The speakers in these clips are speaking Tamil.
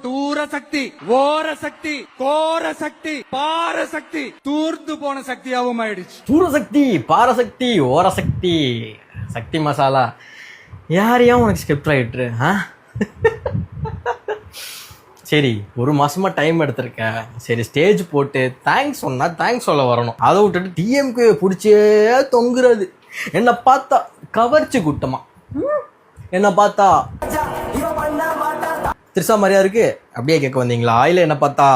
தூர சக்தி, ஓர சக்தி, கோர சக்தி, பார சக்தி, தூர்த்து போன சக்தியாவும் ஆயிடுச்சு. சூரசக்தி, பாரசக்தி, ஓரசக்தி, சக்தி மசாலா. யாரையும் உனக்கு ஸ்கிரிப்ட் ரைட்டரு? சரி, ஒரு மாசமா டைம் எடுத்திருக்க. சரி, ஸ்டேஜ் போட்டு தேங்க்ஸ் சொன்னா தேங்க்ஸ் சொல்ல வரணும். அதை விட்டுட்டு டிஎம்கே பிடிச்சே தொங்குறது. என்ன பார்த்தா கவர்ச்சி கூட்டமா, என்ன பார்த்தா திருசா மாதிரியா இருக்கு அப்படியே கேட்க வந்தீங்களா? இல்ல என்ன பார்த்தா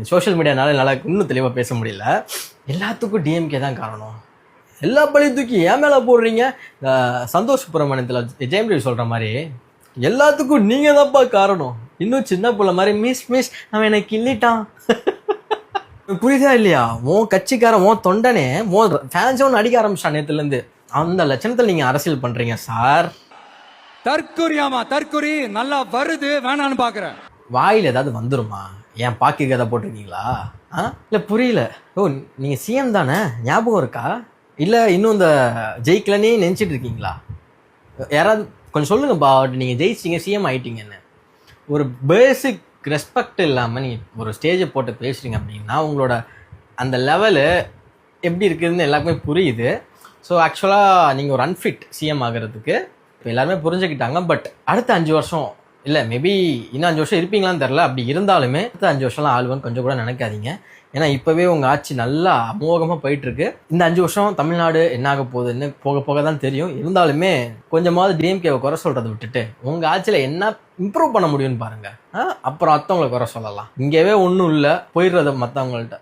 சோஷியல் மீடியானால என்னால் இன்னும் தெளிவாக பேச முடியல. எல்லாத்துக்கும் டிஎம்கே தான் காரணம். எல்லா பழியும் தூக்கி ஏன் மேலே போடுறீங்க? சந்தோஷ் சுப்ரமணியத்தில் ஜெயம் ரவி சொல்கிற மாதிரி எல்லாத்துக்கும் நீங்கள் தான்ப்பா காரணம். இன்னும் சின்ன பிள்ளை மாதிரி மிஸ் அவன் எனக்கு கிள்ளிட்டான். புரியுதா இல்லையா? உன் கட்சிக்காரன், உன் தொண்டனே, உன் ஃபேன்ஸே ஒன்று அடிக்க ஆரம்பிச்சான் நேற்றுலேருந்து. அந்த லட்சணத்தில் நீங்கள் அரசியல் பண்ணுறீங்க சார். தற்கொரியாமா தற்கொரி நல்லா வருது, வேணான்னு பாக்குறேன். வாயில் ஏதாவது வந்துருமா? ஏன் பாக்கி கதை போட்டிருக்கீங்களா? இல்லை புரியல. ஓ, நீங்கள் சிஎம் தானே, ஞாபகம் இருக்கா? இல்லை இன்னும் இந்த ஜெயிக்கலன்னே நினச்சிட்டு இருக்கீங்களா? யாராவது கொஞ்சம் சொல்லுங்கப்பா, நீங்கள் ஜெயிச்சிங்க, சிஎம் ஆகிட்டீங்கன்னு. ஒரு பேசிக் ரெஸ்பெக்ட் இல்லாமல் நீங்கள் ஒரு ஸ்டேஜை போட்டு பேசுகிறீங்க அப்படின்னா உங்களோட அந்த லெவலு எப்படி இருக்குதுன்னு எல்லாருக்குமே புரியுது. ஸோ ஆக்சுவலாக நீங்கள் ஒரு அன்ஃபிட் சிஎம் ஆகிறதுக்கு இப்போ எல்லாருமே புரிஞ்சுக்கிட்டாங்க. பட் அடுத்த 5 வருஷம் இல்லை, மேபி இன்னும் 5 வருஷம் இருப்பீங்களான்னு தெரில. அப்படி இருந்தாலுமே அடுத்த 5 வருஷம்லாம் ஆளுவன்னு கொஞ்சம் கூட நினைக்காதீங்க. ஏன்னா இப்போவே உங்கள் ஆட்சி நல்லா அமோகமாக போயிட்டுருக்கு. இந்த 5 வருஷம் தமிழ்நாடு என்ன ஆக போகுதுன்னு போக போக தான் தெரியும். இருந்தாலுமே கொஞ்சமாவது டிஎம்கேவை குறை சொல்கிறத விட்டுட்டு உங்கள் ஆட்சியில் என்ன இம்ப்ரூவ் பண்ண முடியும்னு பாருங்கள். அப்புறம் மற்றவங்களை குறை சொல்லலாம். இங்கேவே ஒன்றும் இல்லை, போயிடுறத மற்றவங்கள்ட்ட